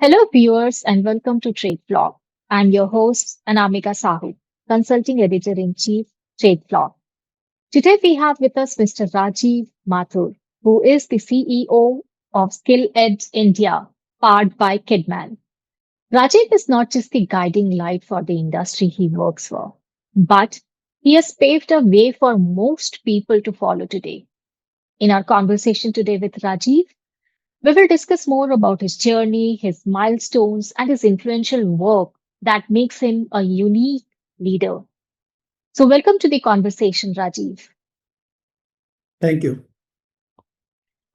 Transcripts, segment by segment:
Hello, viewers, and welcome to TradeFlock. I'm your host, Anamika Sahu, Consulting Editor-in-Chief, TradeFlock. Today, we have with us Mr. Rajiv Mathur, who is the CEO of SkillEd India, powered by KEDMAN. Rajiv is not just the guiding light for the industry he works for, but he has paved a way for most people to follow today. In our conversation today with Rajiv, we will discuss more about his journey, his milestones, and his influential work that makes him a unique leader. So, welcome to the conversation, Rajiv. Thank you.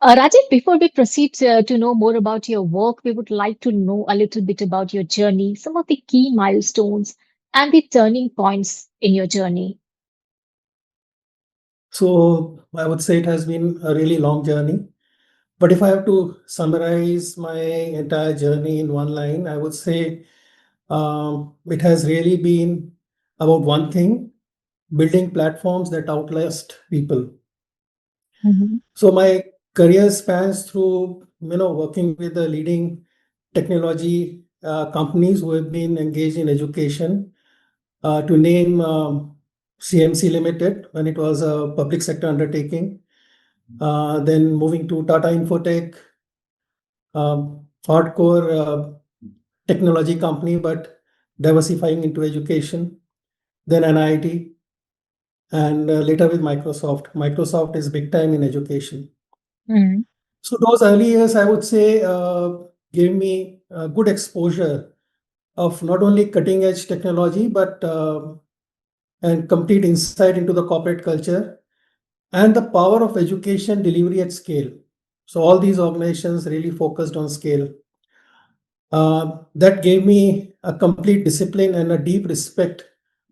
Rajiv, before we proceed to know more about your work, we would like to know a little bit about your journey, some of the key milestones, and the turning points in your journey. So I would say it has been a really long journey. But if I have to summarize my entire journey in one line, I would say it has really been about one thing, building platforms that outlast people. Mhm. So my career spans through, working with the leading technology companies who have been engaged in education. To name CMC Limited when it was a public sector undertaking, then moving to Tata Infotech, hardcore technology company, but diversifying into education, then NIT, and later with Microsoft. Microsoft is big time in education. Mhm. So those early years, I would say, gave me good exposure of not only cutting edge technology, but and complete insight into the corporate culture and the power of education delivery at scale. So all these organizations really focused on scale. That gave me a complete discipline and a deep respect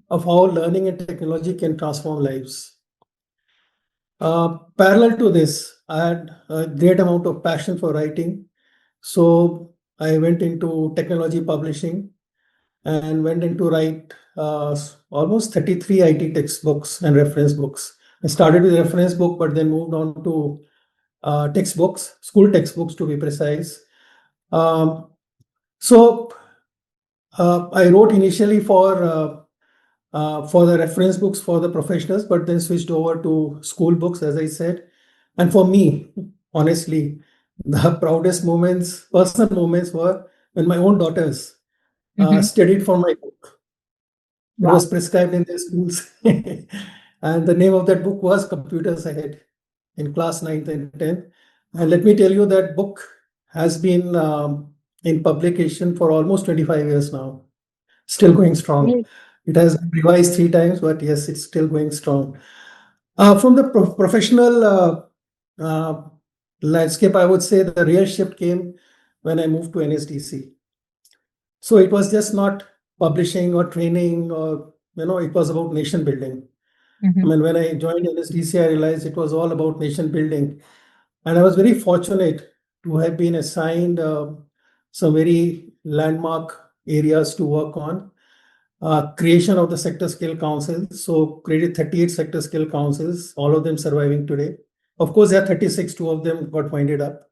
of how learning and technology can transform lives. Parallel to this, I had a great amount of passion for writing. So I went into technology publishing and went into write almost 33 IT textbooks and reference books. I started with reference book, but then moved on to textbooks, school textbooks to be precise. Um, so I wrote initially for the reference books for the professionals, but then switched over to school books, as I said. And for me, honestly, the proudest moments, personal moments, were when my own daughters Mhm. studied for my book. It was Wow. prescribed in their schools. And the name of that book was Computers Ahead in class 9th and 10th. And let me tell you, that book has been in publication for almost 25 years now, still going strong. Great. It has been revised three times, but yes, it's still going strong. From the professional uh, landscape, I would say the real shift came when I moved to NSDC. So it was just not publishing or training, or it was about nation building. I Mhm. mean, when I joined NSDC, I realized it was all about nation building. And I was very fortunate to have been assigned some very landmark areas to work on. Creation of the sector skill councils. So created 38 sector skill councils, all of them surviving today. Of course, there are 36, two of them got winded up,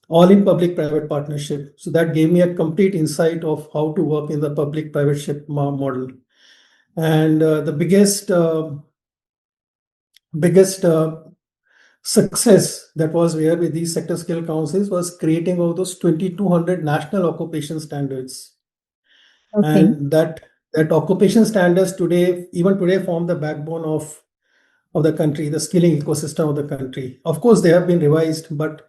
all in public-private partnership. So that gave me a complete insight of how to work in the public-private ship model. And the biggest success that was there with these sector skill councils was creating all those 2200 national occupation standards. Okay. And that occupation standards today, even today, form the backbone of the country, the skilling ecosystem of the country. Of course, they have been revised, but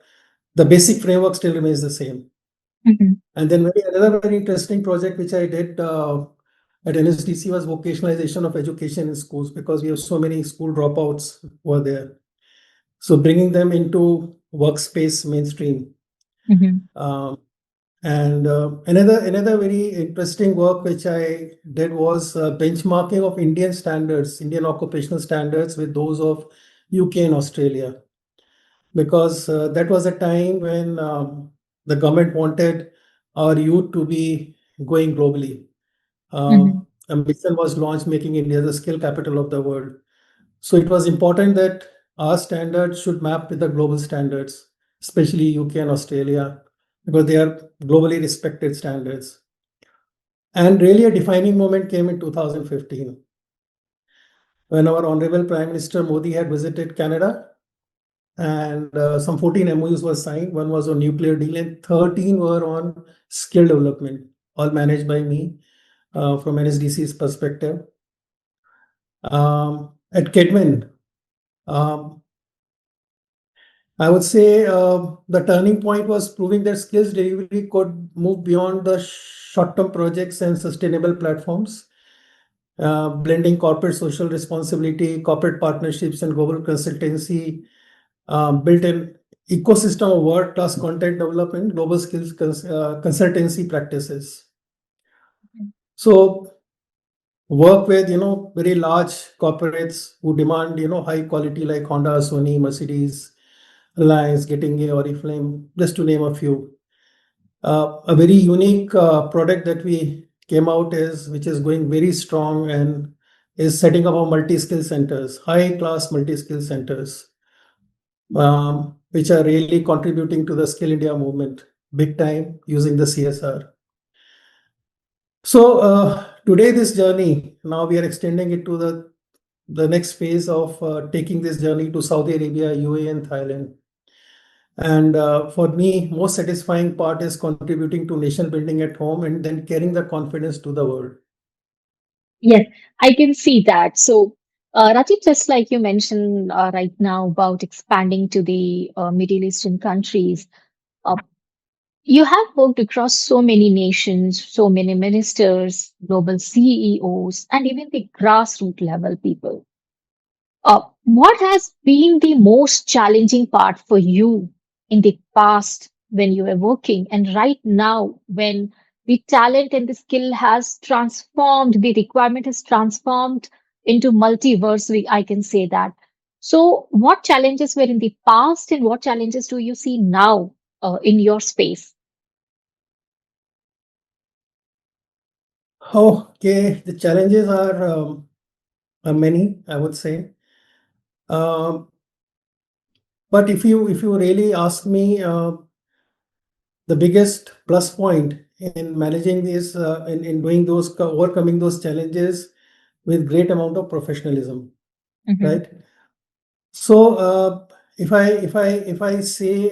the basic framework still remains the same. Mhm. And then another very interesting project which I did at NSDC was vocationalization of education in schools, because we have so many school dropouts over there. So bringing them into workspace mainstream. Mhm. Um, and another very interesting work which I did was benchmarking of Indian standards, Indian occupational standards, with those of UK and Australia, because that was a time when the government wanted our youth to be going globally. Mhm. A mission was launched, making India the skill capital of the world. So it was important that our standards should map with the global standards, especially UK and Australia. because they are globally respected standards. And really, a defining moment came in 2015 when our Honorable Prime Minister Modi had visited Canada, and some 14 MOUs were signed. One was on nuclear deal, and 13 were on skill development, all managed by me from NSDC's perspective. At KEDMAN, um, I would say the turning point was proving that skills delivery could move beyond the short-term projects and sustainable platforms, blending corporate social responsibility, corporate partnerships, and global consultancy, built an ecosystem of world-class content development, global skills consultancy practices. So work with very large corporates who demand high quality, like Honda, Sony, Mercedes, Reliance, getting a Oriflame, just to name a few. A very unique product that we came out is, which is going very strong, and is setting up a multi-skill centers, high-class multi-skill centers, which are really contributing to the Skill India movement big time using the CSR. So today, this journey, now we are extending it to the next phase of taking this journey to Saudi Arabia, UAE, and Thailand. And for me, most satisfying part is contributing to nation building at home and then carrying the confidence to the world. Yes, I can see that. So, Rajiv, just like you mentioned right now about expanding to the Middle Eastern countries, uh, you have worked across so many nations, so many ministers, global CEOs, and even the grassroots level people. What has been the most challenging part for you in the past when you were working, and right now when the talent and the skill has transformed, the requirement has transformed into multiverse, I can say that. So, what challenges were in the past, and what challenges do you see now in your space? Okay, the challenges are many, I would say. Um, but if you really ask me, the biggest plus point in managing this, in doing those, overcoming those challenges with great amount of professionalism, Hmm. right? So if I say,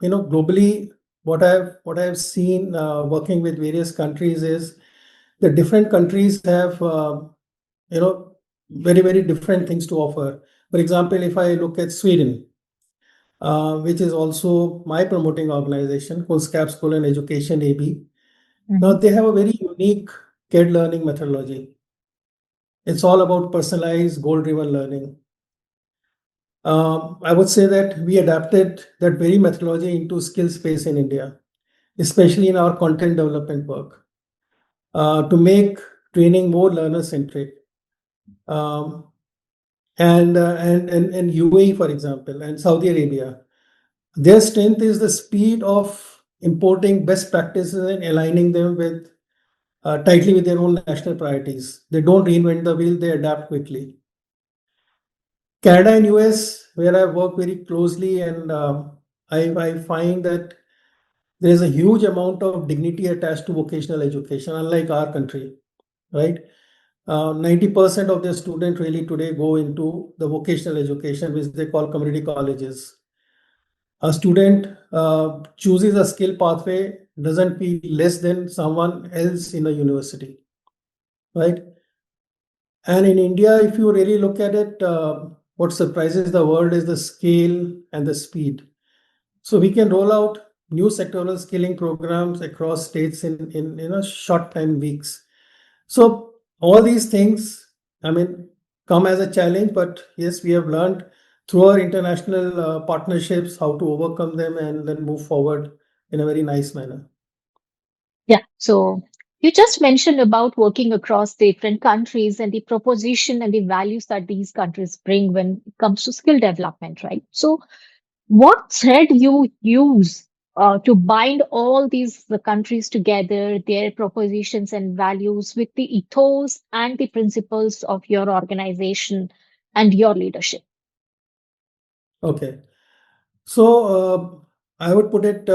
globally, what I've seen working with various countries is the different countries have you know very different things to offer. For example, if I look at Sweden, which is also my promoting organization, called Scap School and Education AB. Now Hmm. they have a very unique kid learning methodology. It's all about personalized, goal-driven learning. I would say that we adapted that very methodology into skill space in India, especially in our content development work, to make training more learner-centric. Um, and UAE, for example, and Saudi Arabia, their strength is the speed of importing best practices and aligning them with tightly with their own national priorities. They don't reinvent the wheel; they adapt quickly. Canada and US, where I work very closely, and I find that there is a huge amount of dignity attached to vocational education, unlike our country, right? 90% of their students really today go into the vocational education, which they call community colleges. A student chooses a skill pathway, doesn't feel less than someone else in a university, right? And in India, if you really look at it, what surprises the world is the scale and the speed. So we can roll out new sectoral skilling programs across states in a short time, weeks. So all these things, I mean, come as a challenge, but yes, we have learned through our international partnerships how to overcome them and then move forward in a very nice manner. Yeah. So you just mentioned about working across different countries and the proposition and the values that these countries bring when it comes to skill development, right? So what thread you use to bind all these the countries together, their propositions and values with the ethos and the principles of your organization and your leadership? Okay. So I would put it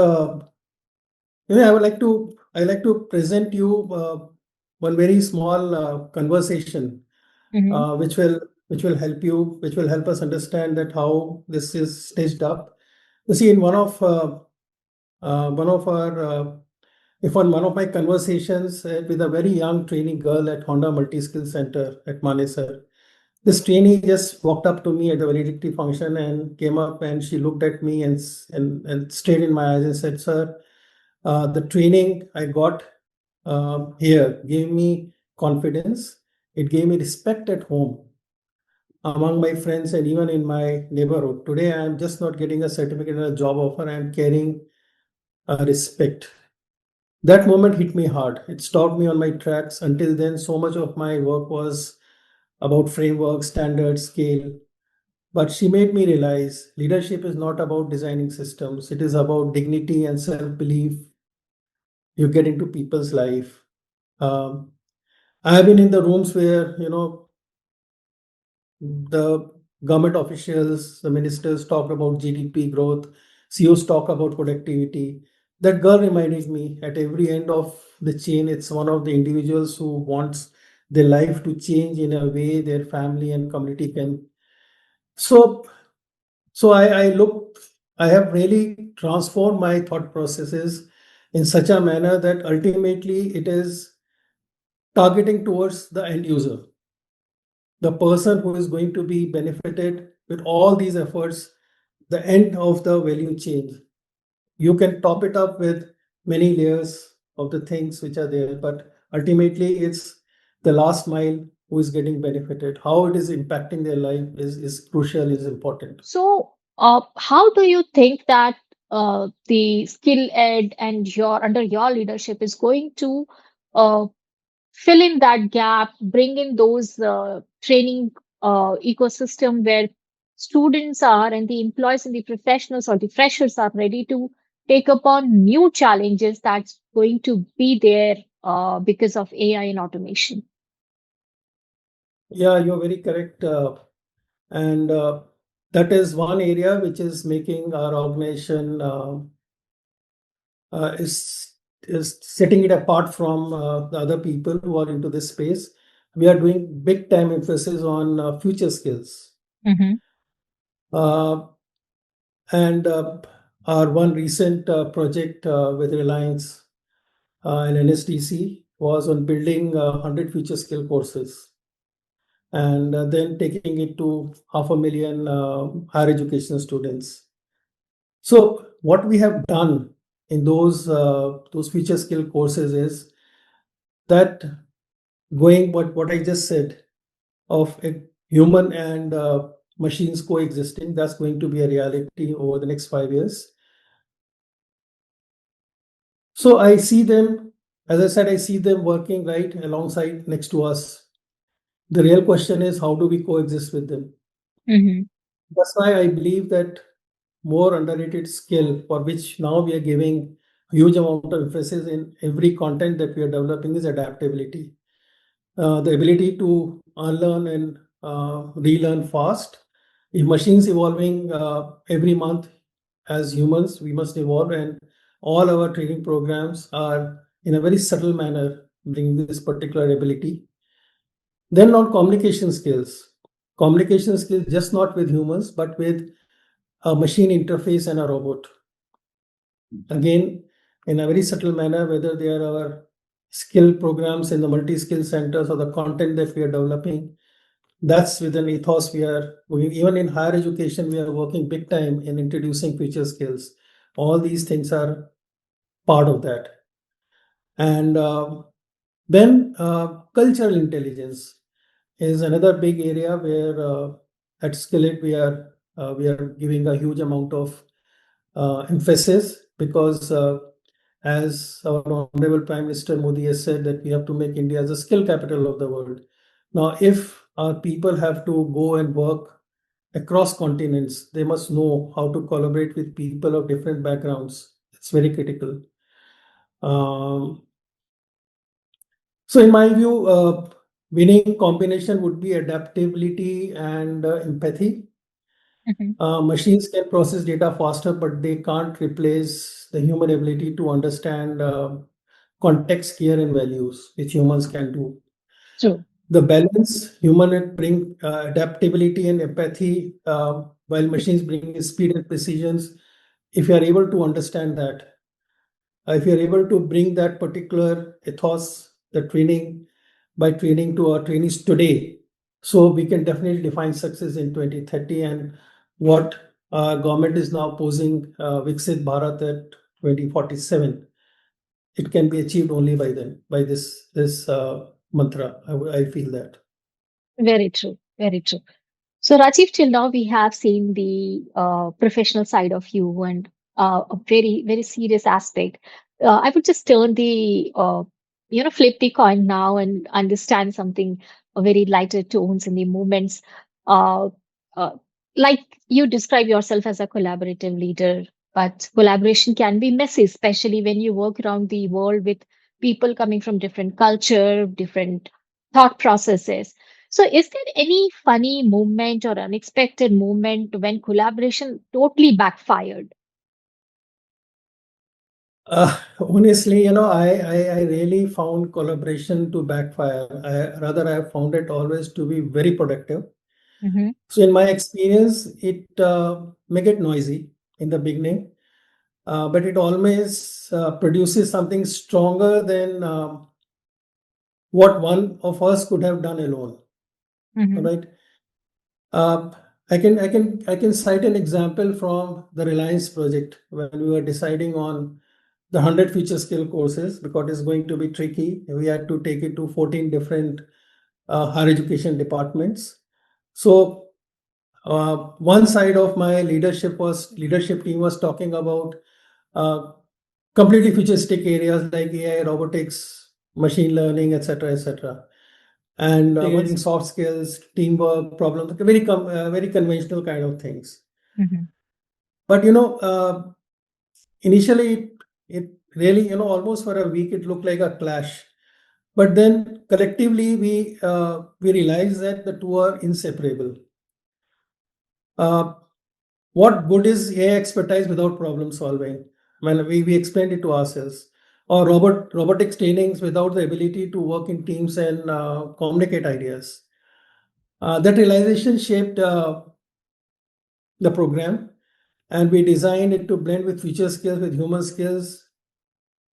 I like to present you one very small conversation, Mm-hmm. which will help you, which will help us understand that how this is staged up. You see, in one of our if on one of my conversations with a very young trainee girl at Honda Multi Skill Center at Manesar, this trainee just walked up to me at the valedictory function and came up and she looked at me and stared in my eyes and said, "Sir, the training I got here gave me confidence. It gave me respect at home among my friends and even in my neighborhood. Today, I am just not getting a certificate and a job offer. I am carrying respect." That moment hit me hard. It stopped me on my tracks. Until then, so much of my work was about framework, standards, scale. But she made me realize leadership is not about designing systems. It is about dignity and self-belief you get into people's life. Um, I have been in the rooms where, the government officials, the ministers talk about GDP growth, CEOs talk about productivity. That girl reminded me at every end of the chain, it's one of the individuals who wants their life to change in a way their family and community can. So, I have really transformed my thought processes in such a manner that ultimately it is targeting towards the end user, the person who is going to be benefited with all these efforts, the end of the value chain. You can top it up with many layers of the things which are there, but ultimately it's the last mile who is getting benefited. How it is impacting their life is crucial, is important. So, how do you think that the skill ed and your under your leadership is going to uh, fill in that gap, bring in those training ecosystem where students are and the employees and the professionals or the freshers are ready to take upon new challenges that's going to be there because of AI and automation? Yeah, you're very correct. And that is one area which is making our organization uh, is is setting it apart from the other people who are into this space. We are doing big time emphasis on future skills. Mm-hmm. Uh, and Our one recent project with Reliance and NSDC was on building 100 future skill courses and then taking it to 500,000 higher education students. So what we have done in those future skill courses is that going what I just said of a human and machines coexisting, that's going to be a reality over the next 5 years. So I see them, as I said, I see them working right alongside next to us. The real question is how do we coexist with them? Mm-hmm. That's why I believe that more underrated skill for which now we are giving huge amount of emphasis in every content that we are developing is adaptability. The ability to unlearn and relearn fast. If machines evolving every month, as humans, we must evolve, and all our training programs are in a very subtle manner bringing this particular ability. Then on communication skills just not with humans, but with a machine interface and a robot. Again, in a very subtle manner, whether they are our skill programs in the multi-skill centers or the content that we are developing, that's with an ethos even in higher education, we are working big time in introducing future skills. All these things are part of that. And then cultural intelligence is another big area where at SkillEd we are giving a huge amount of emphasis because as our Honorable Prime Minister Modi has said that we have to make India as a skill capital of the world. Now, if our people have to go and work across continents, they must know how to collaborate with people of different backgrounds. It's very critical. Um, so, in my view, winning combination would be adaptability and empathy. Mhm. Machines can process data faster, but they can't replace the human ability to understand context, care, and values, which humans can do. True. The balance, human bring adaptability and empathy, while machines bring speed and precisions. If you are able to understand that, if you are able to bring that particular ethos, the training, by training to our trainees today, so we can definitely define success in 2030. And what government is now posing, Viksit Bharat at 2047, it can be achieved only by then, by this mantra. I feel that. Very true. Very true. So, Rajiv, till now we have seen the professional side of you and a very, very serious aspect. I would just turn the, flip the coin now and understand something, very lighter tones in the movements. Uh, uh, like you describe yourself as a collaborative leader, but collaboration can be messy, especially when you work around the world with people coming from different culture, different thought processes. So, is there any funny moment or unexpected moment when collaboration totally backfired? Honestly, I really found collaboration to backfire. Rather, I have found it always to be very productive. Hmm. So, in my experience, it may get noisy in the beginning, but it always produces something stronger than what one of us could have done alone. All Hmm. right. Uh, I can cite an example from the Reliance project when we were deciding on the 100 future skill courses, because it's going to be tricky. We had to take it to 14 different higher education departments. So one side of my leadership team was talking about uh, completely futuristic areas like AI, robotics, machine learning, etc., etc., and integrating soft skills, teamwork, problems, very conventional kind of things. Hmm. But initially it really, almost for a week, it looked like a clash. But then collectively we realized that the two are inseparable. Uh, what good is AI expertise without problem solving? Well, we explained it to ourselves. Or robotics trainings without the ability to work in teams and communicate ideas. That realization shaped the program, and we designed it to blend with future skills with human skills,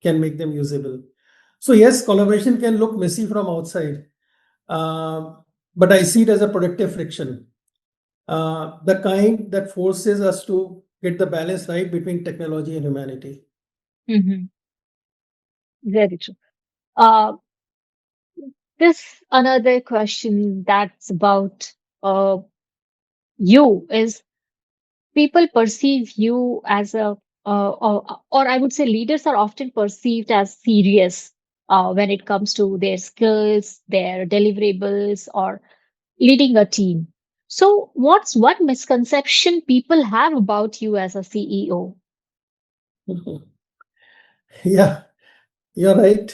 can make them usable. So yes, collaboration can look messy from outside, uh, but I see it as a productive friction, the kind that forces us to get the balance right between technology and humanity. Hmm. Very true. Uh, this another question that's about uh, you is people perceive you as a or I would say leaders are often perceived as serious when it comes to their skills, their deliverables, or leading a team. So, what's one misconception people have about you as a CEO? Yeah, you're right.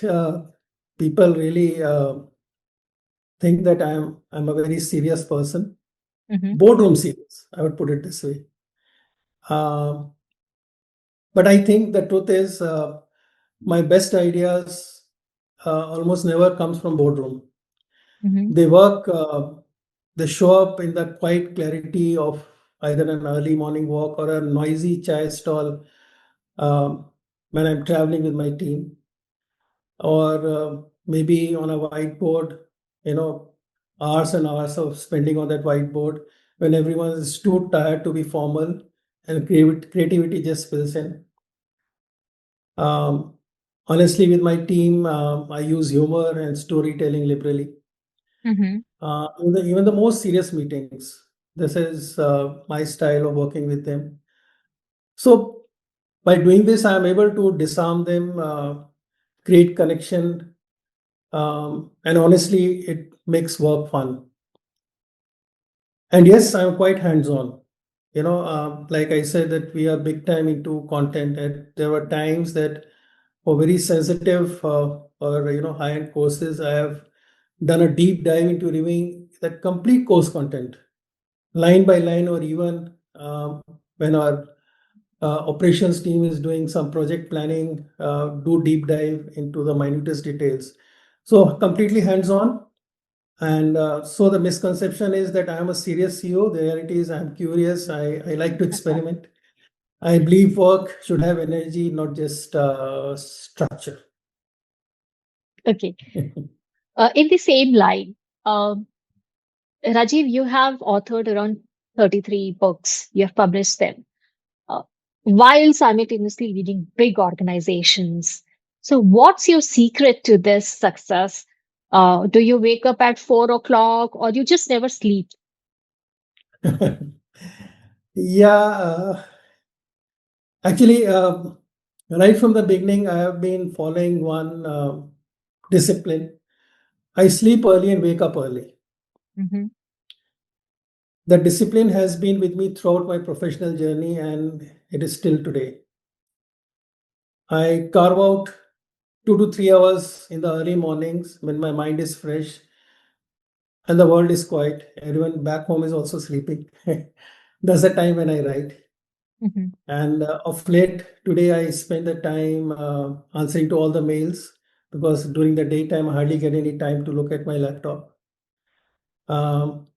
People really think that I'm a very serious person, Hmm. boardroom serious. I would put it this way. Um, but I think the truth is, my best ideas almost never comes from boardroom. Hmm. They work. They show up in the quiet clarity of either an early morning walk or a noisy chai stall, um, when I'm traveling with my team, or maybe on a whiteboard, you know, hours and hours of spending on that whiteboard when everyone is too tired to be formal and creativity just spills in. Um, Honestly, with my team, I use humor and storytelling liberally. Hmm. Even the most serious meetings, this is my style of working with them. So by doing this, I'm able to disarm them, create connection, and honestly, it makes work fun. And yes, I'm quite hands-on. Like I said, that we are big time into content, and there were times that for very sensitive or high-end courses, I have done a deep dive into reviewing that complete course content, line by line, or even when our operations team is doing some project planning, do deep dive into the minutest details. So completely hands-on. And so the misconception is that I am a serious CEO. The reality is I'm curious. I like to experiment. I believe work should have energy, not just structure. Okay. In the same line, um, Rajiv, you have authored around 33 books. You have published them uh, while simultaneously leading big organizations. So, what's your secret to this success? Do you wake up at 4 o'clock or you just never sleep? Yeah, actually, right from the beginning, I have been following one discipline. I sleep early and wake up early. Mhm. The discipline has been with me throughout my professional journey, and it is still today. I carve out 2 to 3 hours in the early mornings when my mind is fresh and the world is quiet. Everyone back home is also sleeping. That's the time when I write. Mhm. And of late, today I spend the time answering to all the mails because during the daytime I hardly get any time to look at my laptop. Um,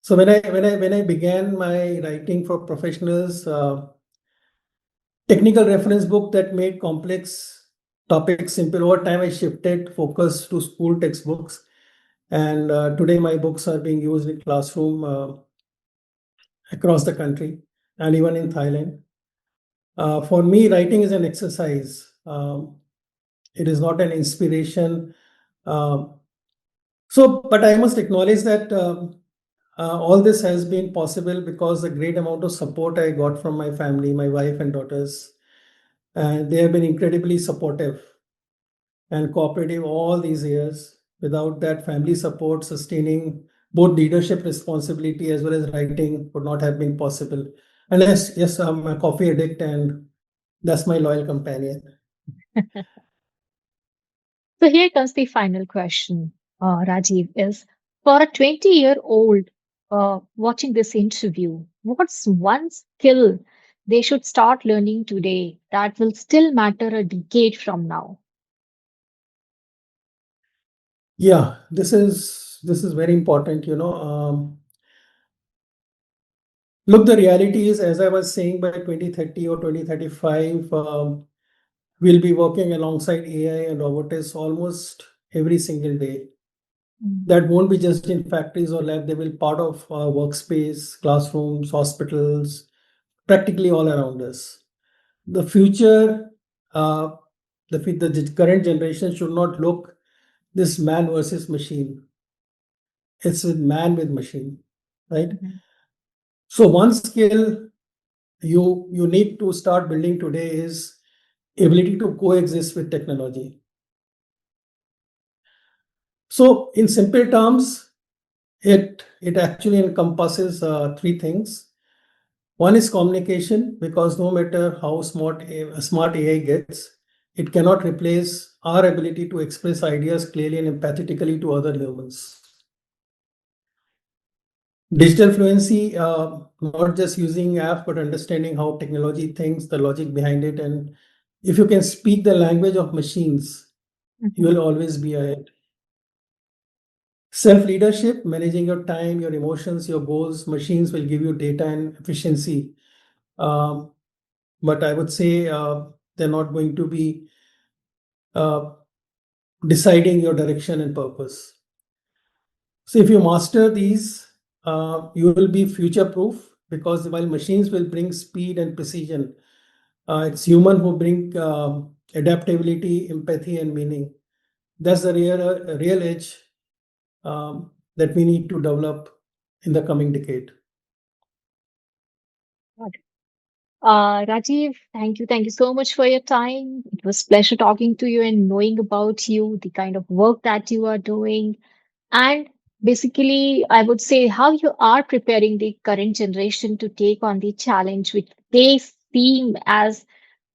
so when I began my writing for professionals, technical reference book that made complex topics simple. Over time, I shifted focus to school textbooks, and today my books are being used in classroom across the country and even in Thailand. For me, writing is an exercise. It is not an inspiration. Um, but I must acknowledge that all this has been possible because the great amount of support I got from my family, my wife and daughters, and they have been incredibly supportive and cooperative all these years. Without that family support, sustaining both leadership responsibility as well as writing would not have been possible. And yes, I'm a coffee addict, and that's my loyal companion. So here comes the final question, Rajiv, is for a 20-year-old watching this interview, what's one skill they should start learning today that will still matter a decade from now? Yeah, this is very important. Look, the reality is, as I was saying, by 2030 or 2035, we'll be working alongside AI and robotics almost every single day. Mm. That won't be just in factories or lab, they will part of our workspace, classrooms, hospitals, practically all around us. The future, uh, the current generation should not look this man versus machine. It's with man with machine, right? Mhm. So one skill you need to start building today is ability to coexist with technology. So in simple terms, it actually encompasses three things. One is communication, because no matter how smart AI gets, it cannot replace our ability to express ideas clearly and empathetically to other humans. Digital fluency, not just using apps, but understanding how technology thinks, the logic behind it. And if you can speak the language of machines, you Mhm. will always be ahead. Self leadership, managing your time, your emotions, your goals. Machines will give you data and efficiency. Um, but I would say they're not going to be uh, deciding your direction and purpose. So if you master these, you will be future proof, because while machines will bring speed and precision, it's human who bring adaptability, empathy, and meaning. That's the real edge that we need to develop in the coming decade. Got it. Rajiv, thank you. Thank you so much for your time. It was pleasure talking to you and knowing about you, the kind of work that you are doing. And basically, I would say how you are preparing the current generation to take on the challenge, which they seem as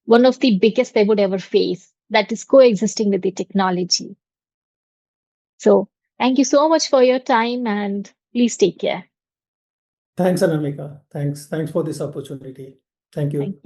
one of the biggest they would ever face, that is coexisting with the technology. So, thank you so much for your time and please take care. Thanks, Anamika. Thanks for this opportunity. Thank you. Thank you.